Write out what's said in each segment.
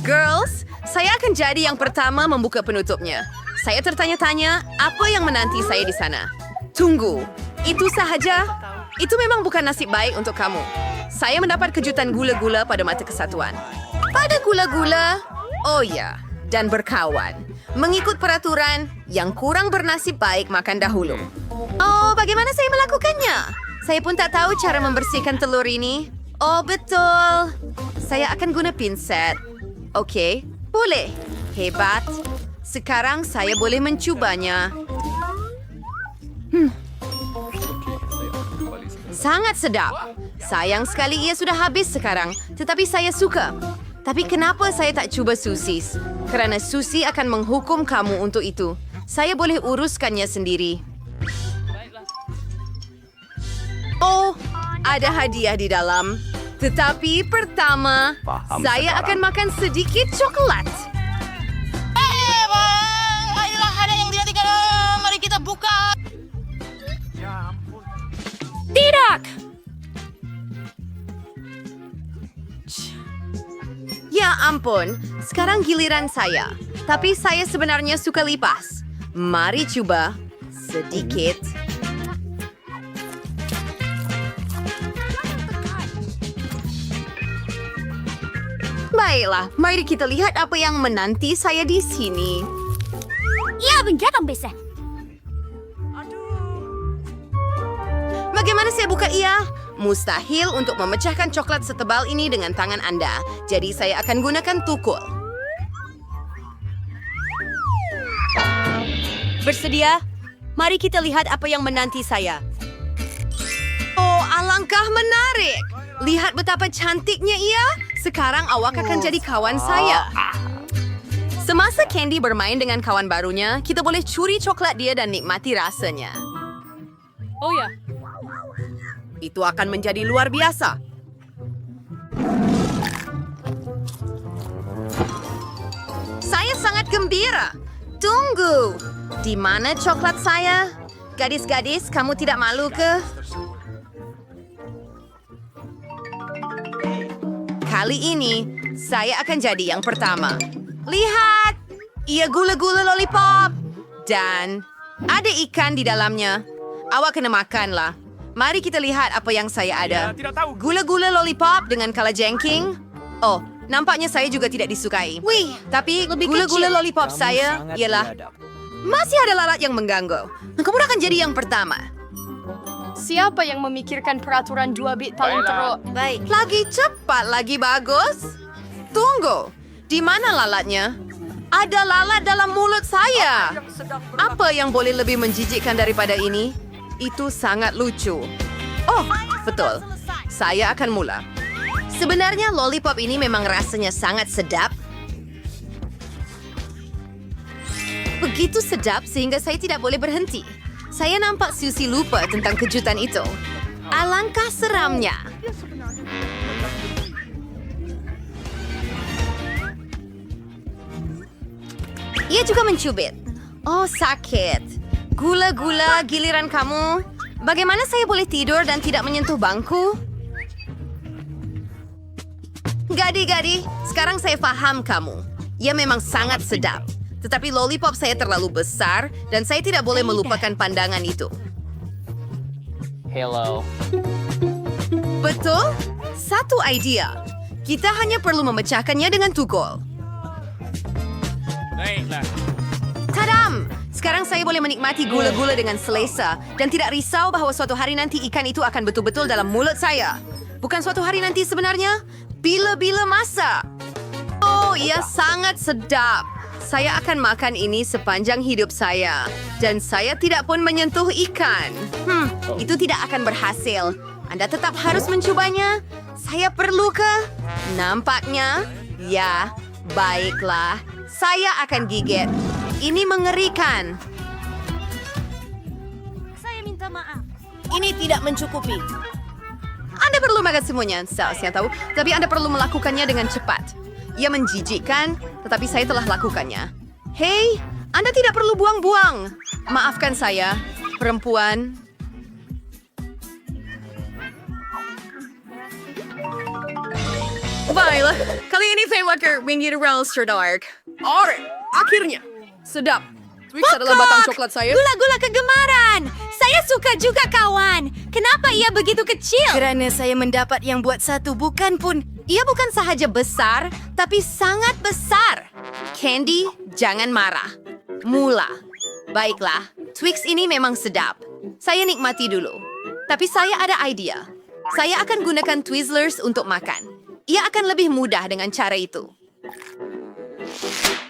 Girls, saya akan jadi yang pertama membuka penutupnya. Saya tertanya-tanya, apa yang menanti saya di sana? Tunggu, itu sahaja? Itu memang bukan nasib baik untuk kamu. Saya mendapat kejutan gula-gula pada mata kesatuan. Pada gula-gula? Oh ya, dan berkawan. Mengikut peraturan, yang kurang bernasib baik makan dahulu. Oh, bagaimana saya melakukannya? Saya pun tak tahu cara membersihkan telur ini. Oh, betul. Saya akan guna pinset. Oke, boleh. Hebat. Sekarang saya boleh mencobanya. Sangat sedap. Sayang sekali ia sudah habis sekarang, tetapi saya suka. Tapi kenapa saya tak cuba sosis? Kerana sushi akan menghukum kamu untuk itu. Saya boleh uruskannya sendiri. Oh, ada hadiah di dalam. Tetapi pertama, saya akan makan sedikit coklat. Ayolah, ada yang dinantikan. Mari kita buka. Tidak! Ya ampun, sekarang giliran saya. Tapi saya sebenarnya suka lipas. Mari coba sedikit. Baiklah, mari kita lihat apa yang menanti saya di sini. Ya, bencana besar. Bagaimana saya buka ia? Mustahil untuk memecahkan coklat setebal ini dengan tangan Anda. Jadi saya akan gunakan tukul. Bersedia? Mari kita lihat apa yang menanti saya. Oh, alangkah menarik. Lihat betapa cantiknya ia. Sekarang awak akan jadi kawan saya. Semasa Candy bermain dengan kawan barunya, kita boleh curi coklat dia dan nikmati rasanya. Oh ya, Itu akan menjadi luar biasa. Saya sangat gembira. Tunggu. Di mana coklat saya? Gadis-gadis, kamu tidak malu ke? Kali ini, saya akan jadi yang pertama. Lihat! Ia gula-gula lollipop. Dan ada ikan di dalamnya. Awak kena makanlah. Mari kita lihat apa yang saya ada. Gula-gula lollipop dengan kalajengking. Oh, nampaknya saya juga tidak disukai. Wih, tapi gula-gula lollipop saya ialah... Masih ada lalat yang mengganggu. Kamu akan jadi yang pertama. Siapa yang memikirkan peraturan 2 bit paling teruk? Baik. Lagi cepat, lagi bagus. Tunggu. Di mana lalatnya? Ada lalat dalam mulut saya. Apa yang boleh lebih menjijikkan daripada ini? Itu sangat lucu. Oh, betul. Saya akan mula. Sebenarnya lollipop ini memang rasanya sangat sedap. Begitu sedap sehingga saya tidak boleh berhenti. Saya nampak Susie lupa tentang kejutan itu. Alangkah seramnya. Ia juga mencubit. Oh, sakit. Gula-gula, giliran kamu. Bagaimana saya boleh tidur dan tidak menyentuh bangku? Gadi-gadi, sekarang saya paham kamu. Ia memang sangat sedap. Tetapi lollipop saya terlalu besar dan saya tidak boleh melupakan pandangan itu. Hello. Betul? Satu idea. Kita hanya perlu memecahkannya dengan tukul. Baiklah. Tadam! Sekarang saya boleh menikmati gula-gula dengan selesa dan tidak risau bahawa suatu hari nanti ikan itu akan betul-betul dalam mulut saya. Bukan suatu hari nanti sebenarnya, bila-bila masa. Oh, ia sangat sedap. Saya akan makan ini sepanjang hidup saya. Dan saya tidak pun menyentuh ikan. Itu tidak akan berhasil. Anda tetap harus mencobanya. Saya perlu ke? Nampaknya, ya, baiklah. Saya akan gigit. Ini mengerikan. Saya minta maaf. Ini tidak mencukupi. Anda perlu makan semuanya, saya tahu. Tapi Anda perlu melakukannya dengan cepat. Ia menjijikkan, tetapi saya telah lakukannya. Hei, Anda tidak perlu buang-buang. Maafkan saya, perempuan. Baiklah, kali ini saya makan mineral dark. Alright, akhirnya. Sedap. Twix adalah batang coklat saya. Gula-gula kegemaran. Saya suka juga kawan. Kenapa ia begitu kecil? Kerana saya mendapat yang buat satu bukan pun. Ia bukan sahaja besar, tapi sangat besar. Candy, jangan marah. Mula. Baiklah, Twix ini memang sedap. Saya nikmati dulu. Tapi saya ada idea. Saya akan gunakan Twizzlers untuk makan. Ia akan lebih mudah dengan cara itu.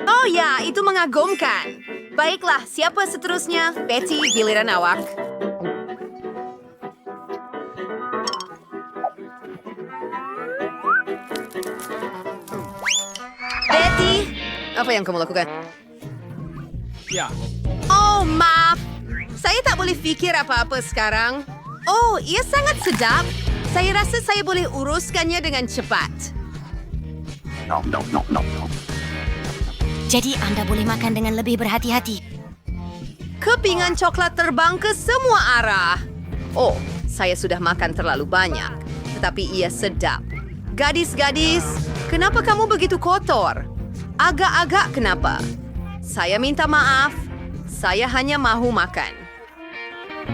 Oh ya, itu mengagumkan. Baiklah, siapa seterusnya? Betty, giliran awak. Betty, apa yang kamu lakukan? Oh, maaf. Saya tak boleh fikir apa-apa sekarang. Oh, ia sangat sedap. Saya rasa saya boleh uruskannya dengan cepat. Jadi Anda boleh makan dengan lebih berhati-hati. Kepingan coklat terbang ke semua arah. Oh, saya sudah makan terlalu banyak. Tetapi ia sedap. Gadis-gadis, kenapa kamu begitu kotor? Agak-agak kenapa? Saya minta maaf. Saya hanya mahu makan.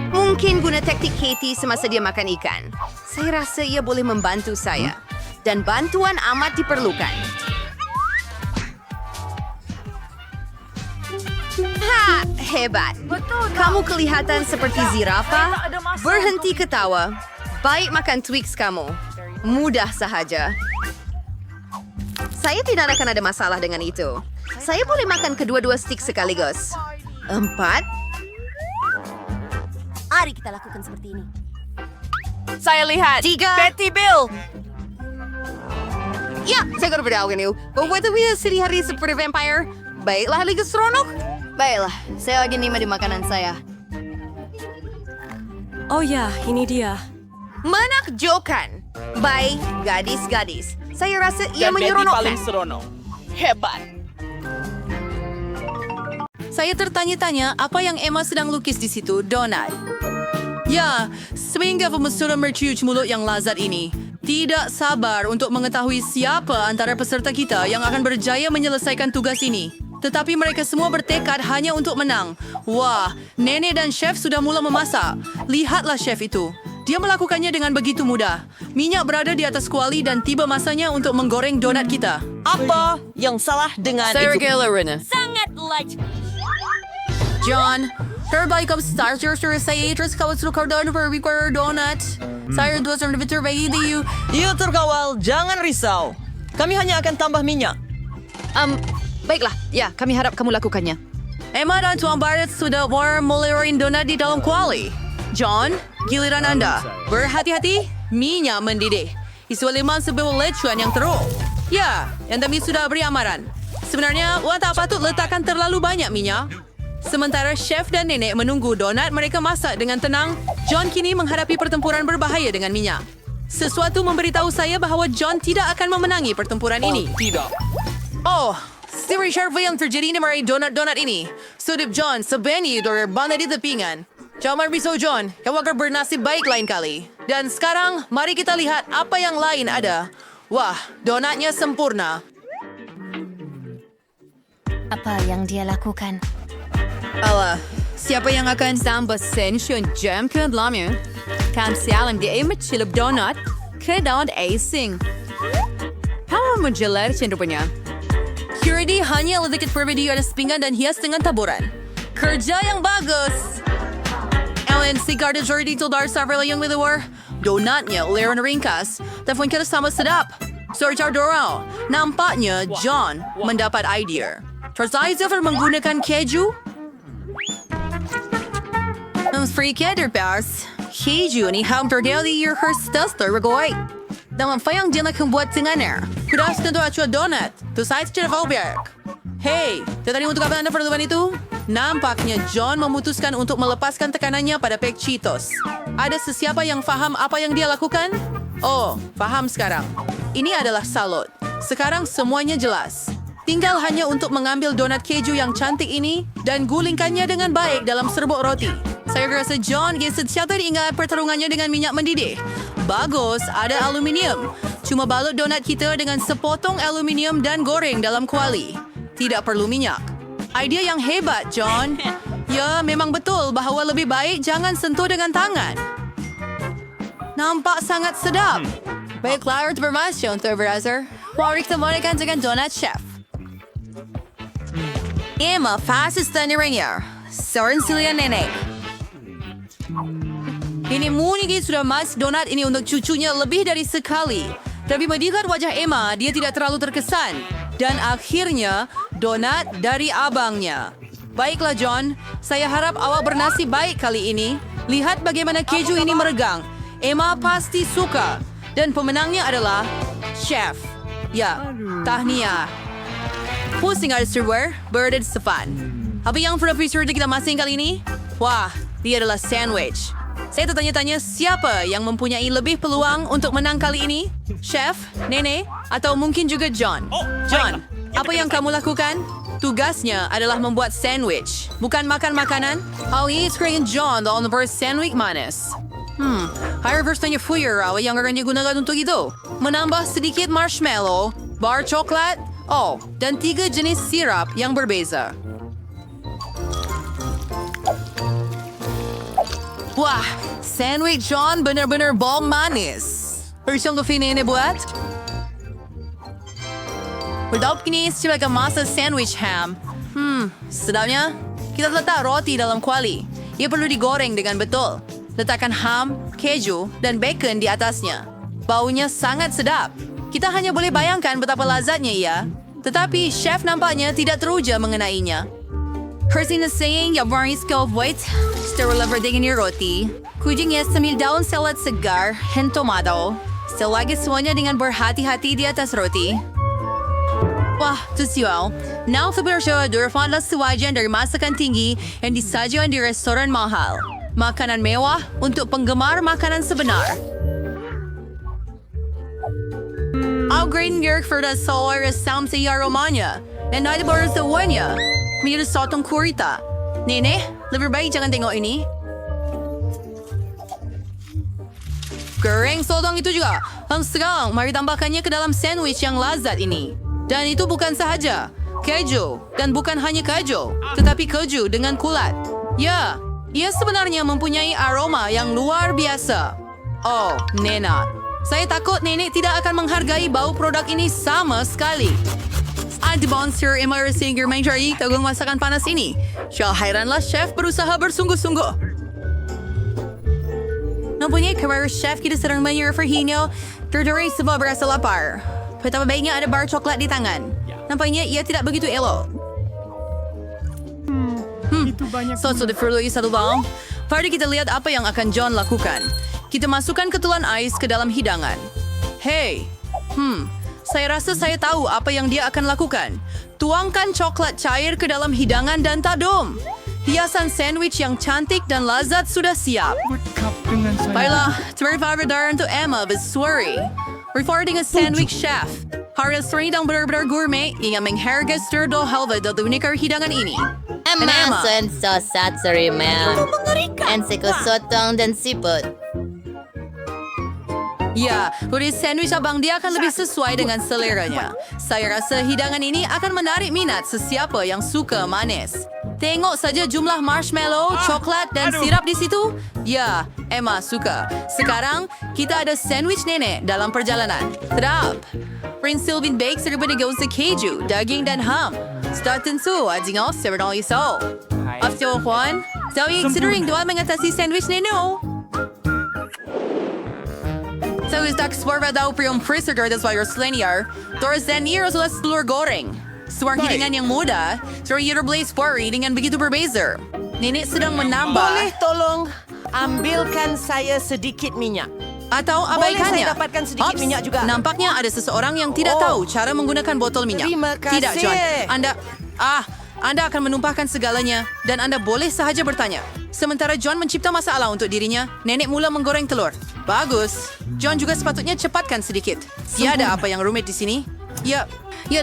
Mungkin guna taktik Katie semasa dia makan ikan. Saya rasa ia boleh membantu saya. Dan bantuan amat diperlukan. Ha, hebat. Kamu kelihatan seperti zirafa. Berhenti ketawa. Baik makan Twix kamu. Mudah sahaja. Saya tidak akan ada masalah dengan itu. Saya boleh makan kedua-dua stik sekaligus. 4. Mari kita lakukan seperti ini. Saya lihat. 3. Betty Bill. Ya, saya akan beritahu kamu. Bahwa itu bisa sehari-hari seperti vampire. Baiklah, Liga Seronok. Baiklah, saya lagi nikmati makanan saya. Oh ya, ini dia. Menakjubkan. Baik, gadis-gadis. Saya rasa ia menyeronokkan. seronok. Hebat. Saya tertanya-tanya apa yang Emma sedang lukis di situ, donat. Ya, sehingga pemesuran merciuc mulut yang lazat ini. Tidak sabar untuk mengetahui siapa antara peserta kita yang akan berjaya menyelesaikan tugas ini. Tetapi mereka semua bertekad hanya untuk menang. Wah, nenek dan chef sudah mula memasak. Lihatlah chef itu. Dia melakukannya dengan begitu mudah. Minyak berada di atas kuali dan tiba masanya untuk menggoreng donat kita. Apa yang salah dengan itu? Sangat light. John, terbaik kau starter saya terus kau suka donat berbicara donat. Saya dua sama betul bagi you. Yuk terkawal, jangan risau. Kami hanya akan tambah minyak. Baiklah, ya, kami harap kamu lakukannya. Emma dan Tuan Barrett sudah mulai donat di dalam kuali. John, giliran Anda. Berhati-hati, minyak mendidih. Isu 5 sebuah lecuan yang teruk. Ya, yang kami sudah beri amaran. Sebenarnya, Wan tak patut letakkan terlalu banyak minyak. Sementara chef dan nenek menunggu donat mereka masak dengan tenang, John kini menghadapi pertempuran berbahaya dengan minyak. Sesuatu memberitahu saya bahawa John tidak akan memenangi pertempuran ini. Oh, si Richard yang terjadi di mari donat-donat ini. Sudip John, sebeni dari banda di tepingan. Jangan risau John, kamu akan bernasib baik lain kali. Dan sekarang, mari kita lihat apa yang lain ada. Wah, donatnya sempurna. Apa yang dia lakukan? Alah, siapa yang akan tambah sension jam ke dalamnya? Kan sialan dia mencilip donat ke daun icing. Kamu menjelaskan rupanya. Security hanya sedikit berbeda atas pinggan dan hias dengan taburan. Kerja yang bagus. Ellen, si garda jordi tildar several yang luar. Donatnya uliran ringkas. Telepon kita sama sedap. Sorjar dorau. Nampaknya John mendapat idea. Tersayang menggunakan keju. Free keju pas. Keju ni hampir dari your herstas tergoy. Dan apa yang dia nak buat dengannya? Kudas tentu acu donat. Tu saya tidak Valberg. Hey, tadi untuk apa Anda perlukan itu? Nampaknya John memutuskan untuk melepaskan tekanannya pada Pek Cheetos. Ada sesiapa yang faham apa yang dia lakukan? Oh, faham sekarang. Ini adalah salut. Sekarang semuanya jelas. Tinggal hanya untuk mengambil donat keju yang cantik ini dan gulingkannya dengan baik dalam serbuk roti. Saya rasa John setiap ingat pertarungannya dengan minyak mendidih. Bagus, ada aluminium. Cuma balut donat kita dengan sepotong aluminium dan goreng dalam kuali. Tidak perlu minyak. Idea yang hebat, John. Ya, memang betul bahawa lebih baik jangan sentuh dengan tangan. Nampak sangat sedap. Baiklah, terima kasih untuk browser. Mari kita mulakan dengan donat chef. Emma, fastest tanya. Soren Celia Nenek. Ini Munigi sudah masak donat ini untuk cucunya lebih dari sekali. Tapi melihat wajah Emma, dia tidak terlalu terkesan. Dan akhirnya, donat dari abangnya. Baiklah, John. Saya harap awak bernasib baik kali ini. Lihat bagaimana keju ini meregang. Emma pasti suka. Dan pemenangnya adalah Chef. Ya, tahniah. Pusing ada server, Berded Stefan. Apa yang profesor kita masing kali ini? Wah, dia adalah sandwich. Saya tertanya-tanya siapa yang mempunyai lebih peluang untuk menang kali ini? Chef, Nenek, atau mungkin juga John? John, apa yang kamu lakukan? Tugasnya adalah membuat sandwich, bukan makan makanan. Hal ini screen John dalam versi sandwich manis. Higher version niya fuyer apa yang akan digunakan untuk itu? Menambah sedikit marshmallow, bar coklat, dan 3 jenis sirap yang berbeza. Wah, sandwich John benar-benar bom manis. Harusnya kopi ini buat? Berdaup kini sebagai masa sandwich ham. Sedapnya, kita letak roti dalam kuali. Ia perlu digoreng dengan betul. Letakkan ham, keju, dan bacon di atasnya. Baunya sangat sedap. Kita hanya boleh bayangkan betapa lazatnya ia. Tetapi chef nampaknya tidak teruja mengenainya. Christina saying yang varis kau buat setelah berdegani roti. Kujingnya sambil daun salad segar dan tomato. Selagi semuanya dengan berhati-hati di atas roti. Wah, tusiwal. Now sebenarnya durfanlah sewajan dari masakan tinggi yang disajikan di restoran mahal. Makanan mewah untuk penggemar makanan sebenar. Upgrade York for the solar sam sa aromanya. Dan ada baru sewanya. Minus sotong kurita. Nene, lebih baik jangan tengok ini. Goreng sotong itu juga. Sekarang, mari tambahkannya ke dalam sandwich yang lazat ini. Dan itu bukan sahaja keju. Dan bukan hanya keju, tetapi keju dengan kulat. Ya, ia sebenarnya mempunyai aroma yang luar biasa. Oh, Nena. Saya takut nenek tidak akan menghargai bau produk ini sama sekali. Ada monster immersive mencari tagung masakan panas ini. Syah hairanlah chef berusaha bersungguh-sungguh. Nampaknya karir chef kita sedang menyerahkannya terdiri semua berasa lapar. Betapa baiknya ada bar coklat di tangan. Nampaknya ia tidak begitu elok. Sudah perlu satu bang. Mari kita lihat apa yang akan John lakukan. Kita masukkan ketelan ais ke dalam hidangan. Hey, saya rasa saya tahu apa yang dia akan lakukan. Tuangkan coklat cair ke dalam hidangan dan tadum. Hiasan sandwich yang cantik dan lazat sudah siap. Baiklah, terima kasih untuk Emma Beswari. Reporting a sandwich chef. Harus yang benar-benar gourmet yang menghargai sturdo halva dari unikar hidangan ini. Emma son sosat serimel. Ensiko sotong dan siput. Ya, dari sandwich abang dia akan lebih sesuai dengan seleranya. Saya rasa hidangan ini akan menarik minat sesiapa yang suka manis. Tengok saja jumlah marshmallow, coklat, dan sirap di situ. Ya, Emma suka. Sekarang, kita ada sandwich nenek dalam perjalanan. Sedap. Prince Sylvain Bake serba negosyo keju, daging, dan ham. Start tentu, adingo, sebenal iso. After Juan, Zoe sedering doa mengatasi sandwich neno. So is tak sport daw priyong preserver das virus linear, torres dan years ulas telur goreng. Suar hidangan yang muda, suar blaze worry dengan begitu berbeza. Nenek sedang menambah. Boleh tolong ambilkan saya sedikit minyak? Atau abaikannya. Boleh saya dapatkan sedikit minyak juga? Nampaknya ada seseorang yang tidak tahu cara menggunakan botol minyak. Terima kasih. Tidak, John. Anda akan menumpahkan segalanya dan Anda boleh sahaja bertanya. Sementara John mencipta masalah untuk dirinya, nenek mula menggoreng telur. Bagus. John juga sepatutnya cepatkan sedikit. Tiada apa yang rumit di sini. Ya,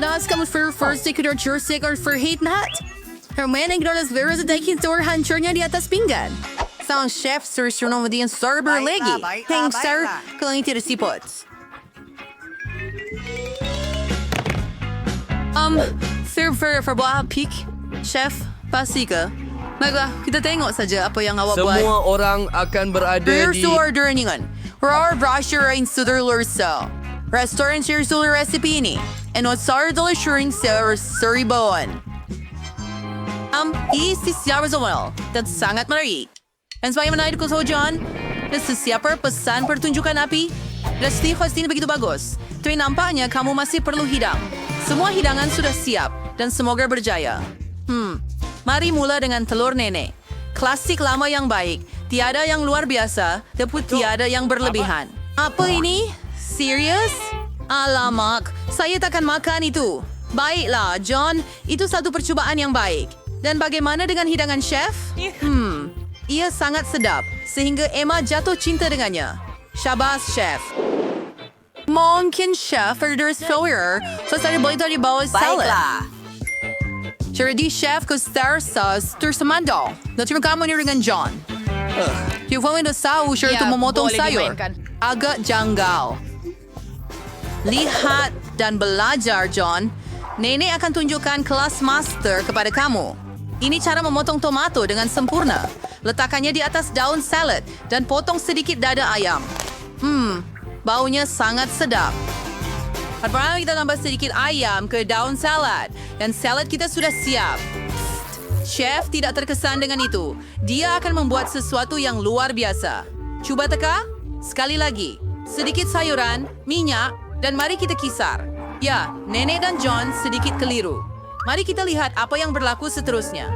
das kamu first sekedar jursik or verheet nat. Herman yang dolas veros daikin telur hancurnya di atas pinggan. Sang chef suruh din server lagi. Heng sir, kalau ini tidak sipot. Server berbuah pik, chef, pasti ke? Baiklah, kita tengok saja apa yang awak buat. Semua orang akan berada di... Order ningan. Rar brasher ang sudar lursa. Restaurant share sulur recipe ini. And what sar dala shuring sa suribawan. Isi siapa soal. Dan sangat menarik. Dan sebagai menarik ko sa John, dan sesiapa pesan pertunjukan api, dan Steve Hostin begitu bagus. Tapi nampaknya kamu masih perlu hidang. Semua hidangan sudah siap dan semoga berjaya. Mari mula dengan telur nenek. Klasik lama yang baik. Tiada yang luar biasa, tapi tiada yang berlebihan. Apa ini? Serius? Alamak, saya takkan makan itu. Baiklah, John. Itu satu percubaan yang baik. Dan bagaimana dengan hidangan chef? Ia sangat sedap, sehingga Emma jatuh cinta dengannya. Syabas, chef. Mungkin chef orders filler, so saya boleh di bawah salad. Jadi chef ko star sauce tersemandal. Terima kamu ni dengan John. Yung pamilya sa usher Ya, tumumotong boleh sayur. dimainkan. Agak janggal. Lihat dan belajar, John. Nenek akan tunjukkan kelas master kepada kamu. Ini cara memotong tomato dengan sempurna. Letakkannya di atas daun salad dan potong sedikit dada ayam. Baunya sangat sedap. Pertama kita tambah sedikit ayam ke daun salad dan salad kita sudah siap. Chef tidak terkesan dengan itu. Dia akan membuat sesuatu yang luar biasa. Cuba teka. Sekali lagi. Sedikit sayuran, minyak, dan mari kita kisar. Ya, Nenek dan John sedikit keliru. Mari kita lihat apa yang berlaku seterusnya.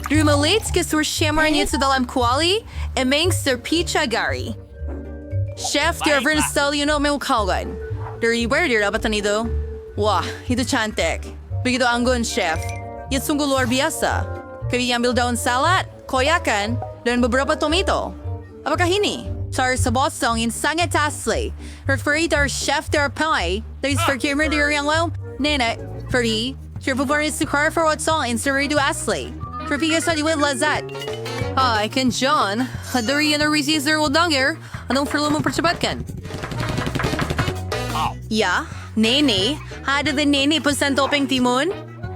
Rumalit ke sursyamarnya sa dalam kuali, emang serpicha gari. Chef, dia versatile yun may ukawan. Dari where dia dapatan ito? Wah, itu cantik. Begitu anggun, chef. Itu sungguh luar biasa. Kami ambil daun salad, koyakan, dan beberapa tomato. Apakah ini? Sar sa bosong in sangat asli. Referee dar chef dar pie, dari verkeer dari yang law, nenek, Ferdi, terpupurin sukar for what's all in saridu asli. Terpikir sa diwid lazat. Hi, kan John. Hadari yan ang resistor udangir. Anong perlu mempercepatkan? Ya, Nene. Ada din Nene pesan topeng timun?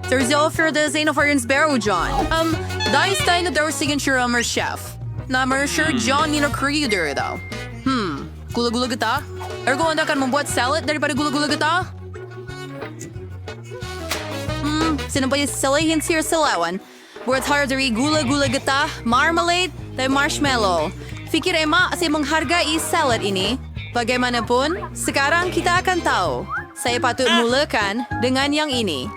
Terzo for the Zane of Iron's Barrow, John. Dahil tayo na daw signature our chef. Namer sure John yun ang creator daw. Gula-gula kita? Ergo anda kan membuat salad daripada gula-gula kita? Sinampay salihin siya salawan. Buat dari gula-gula getah, marmalade, dan marshmallow. Fikir Emma saya menghargai salad ini. Bagaimanapun, sekarang kita akan tahu. Saya patut mulakan dengan yang ini.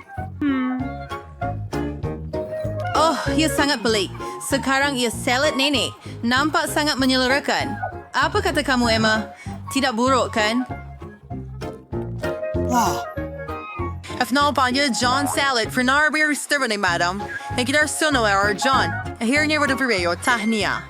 Oh, ia sangat pelik. Sekarang ia salad nenek. Nampak sangat menyelerakan. Apa kata kamu, Emma? Tidak buruk, kan? Afnal panja John salad for narbir stirvani, madam. And kita suno our John. Here near the video, tahnia.